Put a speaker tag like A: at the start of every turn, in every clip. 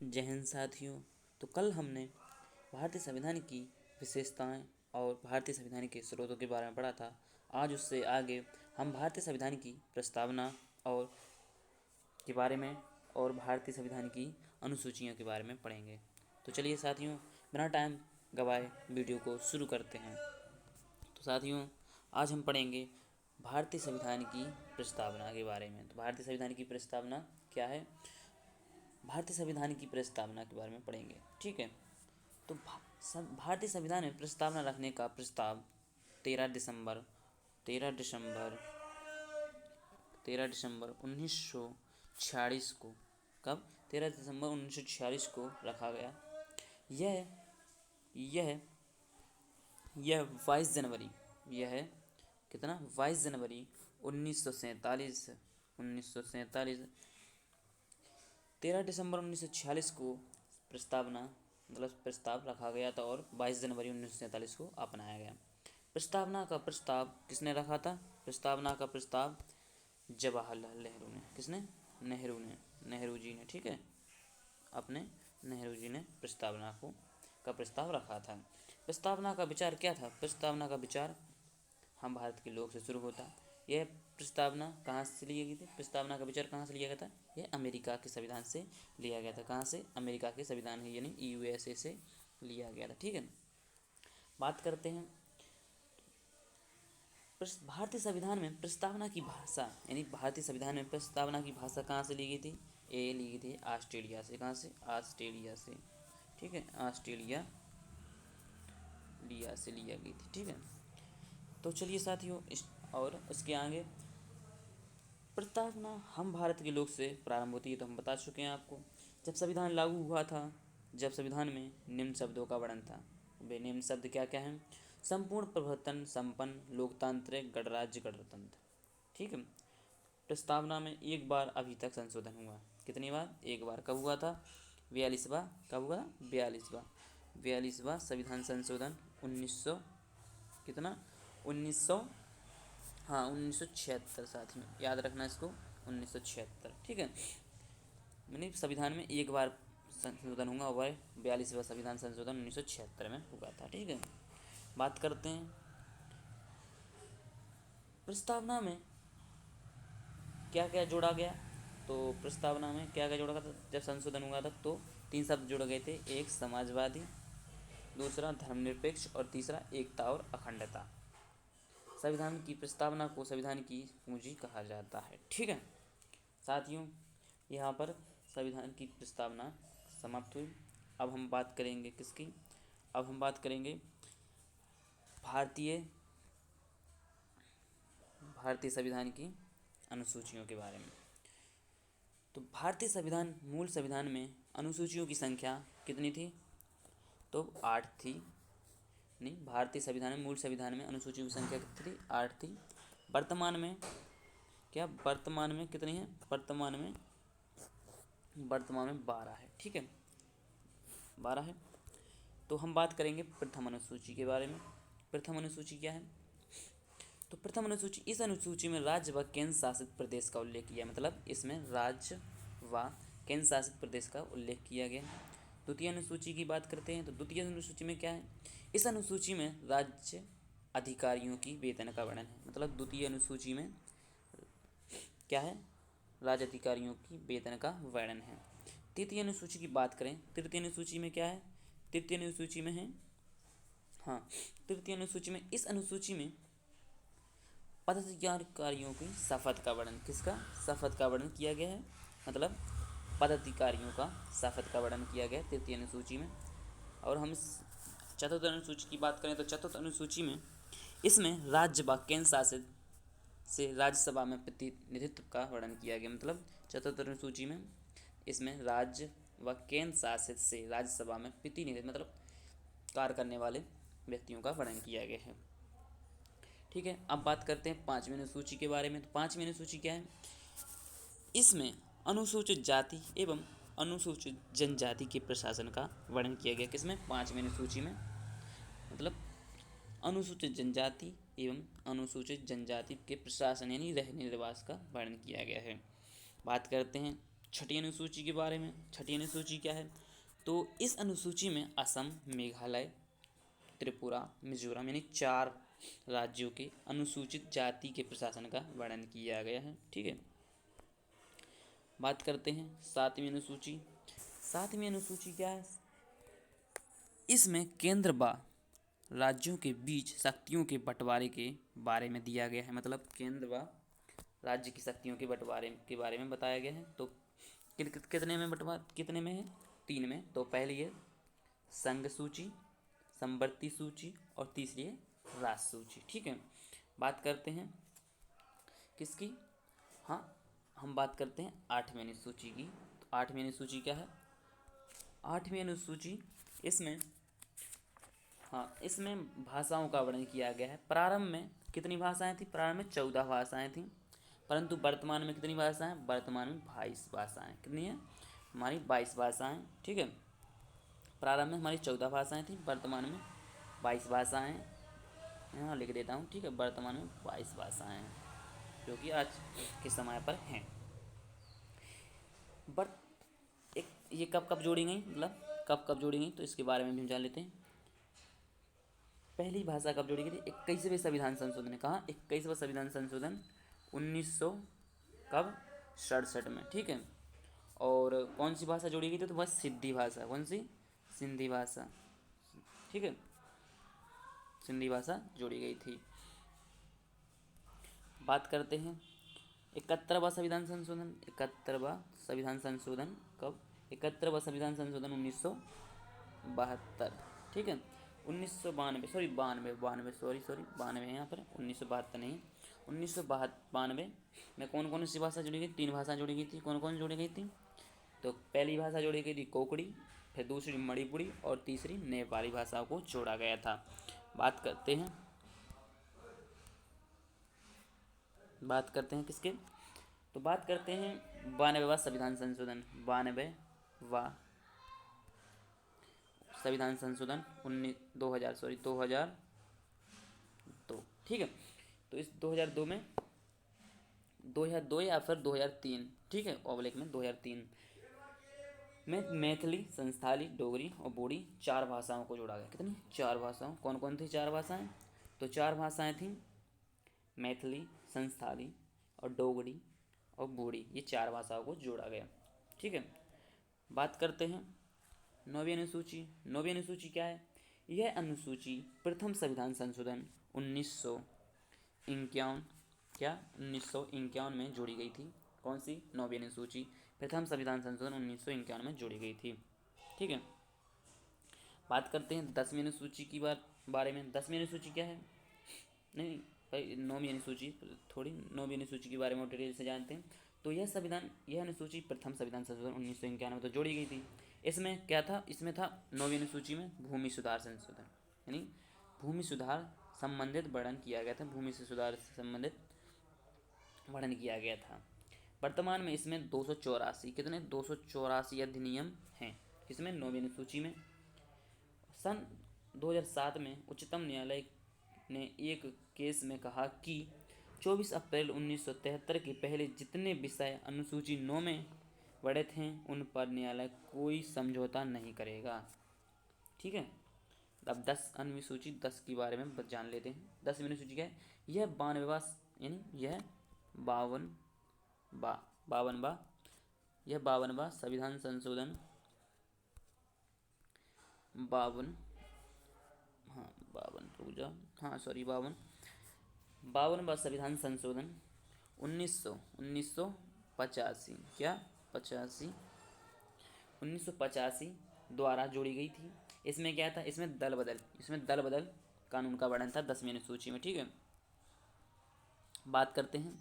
A: जय हिंद साथियों। तो कल हमने भारतीय संविधान की विशेषताएं और भारतीय संविधान के स्रोतों के बारे में पढ़ा था। आज उससे आगे हम भारतीय संविधान की प्रस्तावना और के बारे में और भारतीय संविधान की अनुसूचियों के बारे में पढ़ेंगे। तो चलिए साथियों, बिना टाइम गवाए वीडियो को शुरू करते हैं। तो साथियों, आज हम पढ़ेंगे भारतीय संविधान की प्रस्तावना के बारे में। तो भारतीय संविधान की प्रस्तावना क्या है? भारतीय संविधान की प्रस्तावना के बारे में पढ़ेंगे, ठीक है। तो भारतीय संविधान में प्रस्तावना रखने का प्रस्ताव 13 दिसंबर 1946 को, कब? 13 दिसंबर 1946 को रखा गया। यह यह यह 22 जनवरी, यह कितना 22 जनवरी 1947 13 दिसंबर 1946 को प्रस्ताव रखा गया था और 22 जनवरी 1947 को अपनाया गया। प्रस्तावना का प्रस्ताव किसने रखा था? प्रस्तावना का प्रस्ताव जवाहरलाल नेहरू ने। किसने? नेहरू जी ने, ठीक है। अपने नेहरू जी ने प्रस्तावना का प्रस्ताव रखा था। प्रस्तावना का विचार क्या था? प्रस्तावना का विचार हम भारत के लोग से शुरू होता। यह प्रस्तावना कहाँ से ली गई थी? प्रस्तावना का विचार कहाँ से लिया गया था? यह अमेरिका के संविधान से लिया गया था। कहाँ से? अमेरिका के संविधान यानी USA से लिया गया था, ठीक है। बात करते हैं भारतीय संविधान में प्रस्तावना की भाषा, यानी भारतीय संविधान में प्रस्तावना की भाषा कहाँ से ली गई थी? ये ली गई थी ऑस्ट्रेलिया से। कहाँ से? ऑस्ट्रेलिया से, ठीक है। ऑस्ट्रेलिया से लिया गई थी, ठीक है। तो चलिए साथियों, और उसके आगे प्रस्तावना हम भारत के लोग से प्रारंभ होती है, तो हम बता चुके हैं आपको। जब संविधान लागू हुआ था, जब संविधान में निम्न शब्दों का वर्णन था। वे निम्न शब्द क्या क्या हैं? संपूर्ण प्रवर्तन संपन्न लोकतांत्रिक गणराज्य गणतंत्र, ठीक है। प्रस्तावना में एक बार अभी तक संशोधन हुआ। कितनी बार? एक बार। कब हुआ था? 42वां। कब हुआ? 42वां संविधान संशोधन 1900 कितना 1900 हाँ 1976 साथियों, याद रखना इसको, 1976, ठीक है। मैंने संविधान में एक बार संशोधन हुआ, वह 42वां संविधान संशोधन 1976 में हुआ था, ठीक है। बात करते हैं प्रस्तावना में क्या क्या जोड़ा गया। तो प्रस्तावना में क्या क्या जोड़ा गया था जब संशोधन हुआ था? तो 3 शब्द जोड़े गए थे। एक समाजवादी, दूसरा धर्मनिरपेक्ष और तीसरा एकता और अखंडता। संविधान की प्रस्तावना को संविधान की पूंजी कहा जाता है, ठीक है। साथियों, यहाँ पर संविधान की प्रस्तावना समाप्त हुई। अब हम बात करेंगे किसकी? अब हम बात करेंगे भारतीय संविधान की अनुसूचियों के बारे में। तो भारतीय संविधान मूल संविधान में अनुसूचियों की संख्या कितनी थी? तो 8 थी। नहीं, भारतीय संविधान में मूल संविधान में अनुसूचियों की संख्या कितनी थी? 8 थी। वर्तमान में कितनी है? वर्तमान में 12 है, ठीक है। 12 है। तो हम बात करेंगे प्रथम अनुसूची के बारे में। प्रथम अनुसूची क्या है? तो प्रथम अनुसूची, इस अनुसूची में राज्य व केंद्र शासित प्रदेश का उल्लेख किया, मतलब इसमें राज्य व केंद्र शासित प्रदेश का उल्लेख किया गया। द्वितीय अनुसूची की बात करते हैं, तो द्वितीय अनुसूची में क्या है? इस अनुसूची में राज्य अधिकारियों की वेतन का वर्णन है, मतलब द्वितीय अनुसूची में क्या है? राज्य अधिकारियों की वेतन का वर्णन है। तृतीय अनुसूची की बात करें, तृतीय अनुसूची में क्या है? तृतीय अनुसूची में है, हाँ, तृतीय अनुसूची में, इस अनुसूची में पदाधिकारियों की शपथ का वर्णन, किसका? शपथ का वर्णन किया गया है, मतलब पदाधिकारियों का शपथ का वर्णन किया गया तृतीय अनुसूची में। और हम चतुर्थ अनुसूची की बात करें, तो चतुर्थ अनुसूची में इसमें राज्य व केंद्र शासित से राज्यसभा में प्रतिनिधित्व का वर्णन किया गया, मतलब चतुर्थ अनुसूची में इसमें राज्य व केंद्र शासित से राज्यसभा में प्रतिनिधित्व, मतलब कार्य करने वाले व्यक्तियों का वर्णन किया गया है, ठीक है। अब बात करते हैं पांचवी अनुसूची के बारे में। तो पांचवी अनुसूची क्या है? इसमें अनुसूचित जाति एवं अनुसूचित जनजाति के प्रशासन का वर्णन किया गया। किसमें? पांचवी अनुसूची में, मतलब अनुसूचित जनजाति एवं अनुसूचित जनजाति के प्रशासन यानी रहने निवास का वर्णन किया गया है। बात करते हैं छठी अनुसूची के बारे में। छठी अनुसूची क्या है? तो इस अनुसूची में असम, मेघालय, त्रिपुरा, मिजोरम यानी 4 राज्यों के अनुसूचित जाति के प्रशासन का वर्णन किया गया है। ठीक है, बात करते हैं 7वीं अनुसूची। 7वीं अनुसूची क्या है? इसमें केंद्र व राज्यों के बीच शक्तियों के बंटवारे के बारे में दिया गया है। मतलब केंद्र व राज्य की शक्तियों के बंटवारे के बारे में बताया गया है। तो कितने में है? 3 में। तो पहली है संघ सूची, संवर्ती सूची और तीसरी है राष्ट्र सूची। ठीक है, बात करते हैं किसकी? हाँ, हम बात करते हैं 8वीं अनुसूची की। तो 8वीं अनुसूची क्या है? 8वीं अनुसूची इसमें इसमें भाषाओं का वर्णन किया गया है। प्रारंभ में कितनी भाषाएं थी? प्रारंभ में 14 भाषाएं थीं, परंतु वर्तमान में कितनी भाषाएं? वर्तमान में 22 भाषाएं। कितनी है? हमारी 22 भाषाएं। ठीक है, प्रारंभ में हमारी 14 भाषाएं थी, वर्तमान में 22 भाषाएं। यहाँ लिख देता हूँ। ठीक है, वर्तमान में 22 भाषाएं जो कि आज के समय पर हैं। बट एक ये कब कब जोड़ी गई, मतलब कब कब जोड़ी गई, तो इसके बारे में भी जान लेते हैं। पहली भाषा कब जोड़ी गई थी? 21वें संविधान संशोधन ने कहा, 21वां संविधान संशोधन 1900 कब? 67 में। ठीक है, और कौन सी भाषा जोड़ी गई थी? तो वह सिंधी भाषा। कौन सी? सिंधी भाषा। ठीक है, सिंधी भाषा जोड़ी गई थी। बात करते हैं 71वां संविधान संशोधन। 71वां संविधान संशोधन कब? 71वां संविधान संशोधन 1972। ठीक है, 1992 है यहाँ पर, 1972 नहीं, 1992 में कौन कौन सी भाषा जुड़ी गई? 3 भाषा जुड़ी गई थी। कौन कौन जुड़ी गई थी? तो पहली भाषा जोड़ी गई थी कोंकणी, फिर दूसरी मणिपुरी और तीसरी नेपाली भाषा को जोड़ा गया था। बात करते हैं किसके? तो बात करते हैं 92वां संविधान संशोधन। 92वां संविधान संशोधन 2002। ठीक है, तो इस 2002 में 2002 या फिर 2003, ठीक है, ओब्लिक में 2003 में मैथिली, संस्थाली, डोगरी और बोडी 4 भाषाओं को जोड़ा गया। कितनी? 4 भाषाओं। कौन कौन थी 4 भाषाएं? तो 4 भाषाएं थीं मैथिली, संस्थाली और डोगरी और बोडी। ये 4 भाषाओं को जोड़ा गया। ठीक है, बात करते हैं 9वीं अनुसूची। 9वीं अनुसूची क्या है? यह अनुसूची प्रथम संविधान संशोधन 1951 में जोड़ी गई थी। कौन सी? 9वीं अनुसूची प्रथम संविधान संशोधन 1951 में जोड़ी गई थी। ठीक है, बात करते हैं 10वीं अनुसूची की बारे में। 10वीं अनुसूची क्या है? नहीं भाई, 9वीं अनुसूची थोड़ी, 9वीं अनुसूची के बारे में डिटेल से जानते हैं। तो यह अनुसूची प्रथम संविधान संशोधन 1951 में तो जोड़ी गई थी। इसमें क्या था? इसमें था 9वीं अनुसूची में भूमि सुधार संशोधन, यानी भूमि सुधार संबंधित वर्णन किया गया था। भूमि से सुधार से संबंधित वर्णन किया गया था। वर्तमान में इसमें 284 कितने? 284 अधिनियम हैं। इसमें 9वीं अनुसूची में सन 2007 में उच्चतम न्यायालय ने एक केस में कहा कि 24 अप्रैल 1973 के पहले जितने विषय अनुसूची 9 में वर्णित हैं उन पर न्यायालय कोई समझौता नहीं करेगा। ठीक है, अब 10 अनुसूची 10 के बारे में जान लेते हैं। 10वीं अनुसूची क्या है? यह 52वां संविधान संशोधन 52वां संविधान संशोधन 1985 क्या 1985 द्वारा जोड़ी गई थी। इसमें क्या था? इसमें दल बदल कानून का वर्णन था 10वीं अनुसूची में। ठीक है, बात करते हैं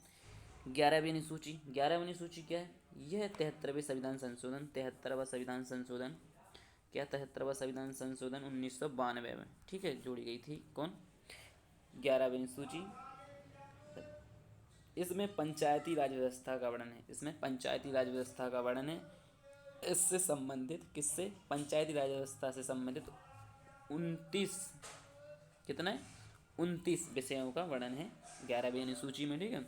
A: 11वीं अनुसूची। 11वीं अनुसूची क्या है? यह 73वें संविधान संशोधन 73वां संविधान संशोधन क्या 73वां संविधान संशोधन 1992 में, ठीक है, जोड़ी गई थी। कौन? 11वीं अनुसूची। इसमें पंचायती राज व्यवस्था का वर्णन है। इसमें पंचायती राज व्यवस्था का वर्णन है। इससे संबंधित किससे? पंचायती राज व्यवस्था से संबंधित 29 विषयों का वर्णन है 11वीं अनुसूची में। ठीक है,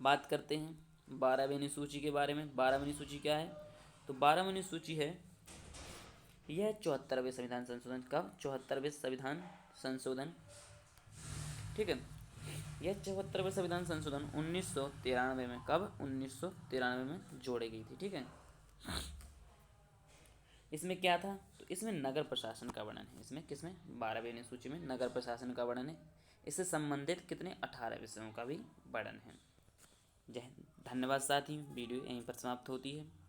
A: बात करते हैं 12वीं सूची के बारे में। 12वीं सूची क्या है? तो 12वीं सूची है, यह 74वें संविधान संशोधन। कब? 74वें संविधान संशोधन, ठीक है। यह 74वें संविधान संशोधन 1993 में, कब? 1993 में जोड़ी गई थी, ठीक है। इसमें क्या था? तो इसमें नगर प्रशासन का वर्णन है। इसमें किसमें? 12वीं सूची में नगर प्रशासन का वर्णन है। इससे संबंधित कितने? 18 विषयों का भी वर्णन है। जय हिंद। धन्यवाद साथियों, वीडियो यहीं पर समाप्त होती है।